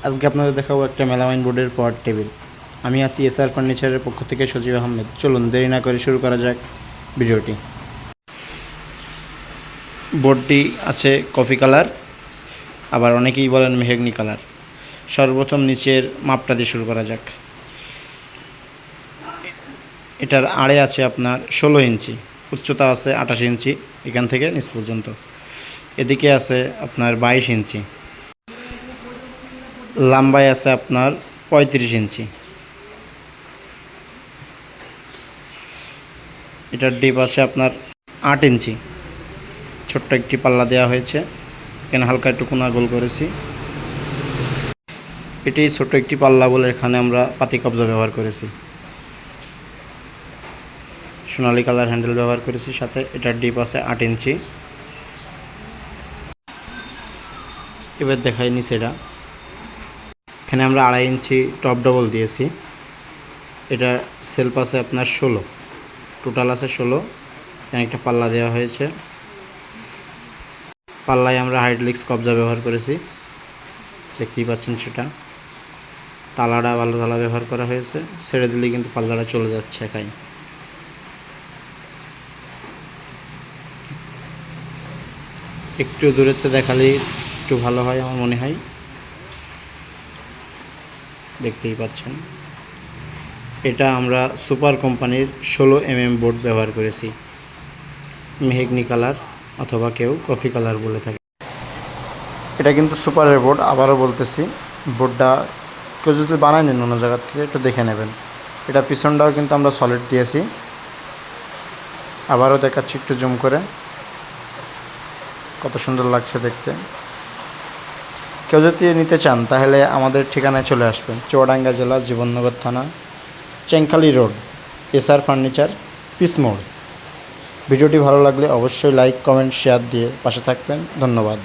আজকে আপনাদের দেখাবো একটা মেলামাইন বোর্ডের পাওয়ার টেবিল। আমি আছি এসআর ফার্নিচারের পক্ষ থেকে সজীব আহমেদ। চলুন দেরি না করে শুরু করা যাক ভিডিওটি। বোর্ডটি আছে কফি কালার, আবার অনেকেই বলেন মেহগনি কালার। সর্বপ্রথম নিচের মাপটা দিয়ে শুরু করা যাক। এটার আড়ে আছে আপনার 16 ইঞ্চি, উচ্চতা আছে 28 ইঞ্চি এখান থেকে নিচ পর্যন্ত। এদিকে আছে আপনার 22 ইঞ্চি, লম্বায় আছে আপনার 35 ইঞ্চি। এটার ডিপ আছে আপনার 8 ইঞ্চি। ছোট্ট একটি পাল্লা দেওয়া হয়েছে, এখানে হালকা একটু কোনা গোল করেছি। এটি ছোট্ট একটি পাল্লা বলে এখানে আমরা পাতি কবজা ব্যবহার করেছি, সোনালি কালার হ্যান্ডেল ব্যবহার করেছি সাথে। এটার ডিপ আছে 8 ইঞ্চি। এবার দেখাই নিচেটা। এখানে আমরা 2.5 ইঞ্চি টপ ডবল দিয়েছি। এটা সেলফ আছে আপনার 16, টোটাল আছে 16। এখানে একটা পাল্লা দেওয়া হয়েছে, পাল্লায় আমরা হাইড্রোলিক্স কবজা ব্যবহার করেছি, দেখতেই পাচ্ছেন সেটা। তালাটা ভালো তালা ব্যবহার করা হয়েছে, ছেড়ে দিলে কিন্তু পাল্লাটা চলে যাচ্ছে একাই। একটু দূরেতে দেখালে একটু ভালো হয় আমার মনে হয়, দেখতেই পাচ্ছেন। এটা আমরা সুপার কোম্পানির 16 বোর্ড ব্যবহার করেছি, মেহগনি কালার অথবা কেউ কফি কালার বলে থাকে। এটা কিন্তু সুপারের বোর্ড, আবারও বলতেছি। বোর্ডটা কেউ যদি বানায় নেন অন্য জায়গার থেকে একটু দেখে নেবেন। এটা পিছনটাও কিন্তু আমরা সলিড দিয়েছি, আবারও দেখাচ্ছি একটু জুম করে, কত সুন্দর লাগছে দেখতে। কেউ যদি নিতে চান তাহলে আমাদের ঠিকানায় চলে আসবেন, চুয়াডাঙ্গা জেলা, জীবননগর থানা, চেঙ্কালি রোড, এসআর ফার্নিচার, পিস মোড়। ভিডিওটি ভালো লাগলে অবশ্যই লাইক, কমেন্ট, শেয়ার দিয়ে পাশে থাকবেন। ধন্যবাদ।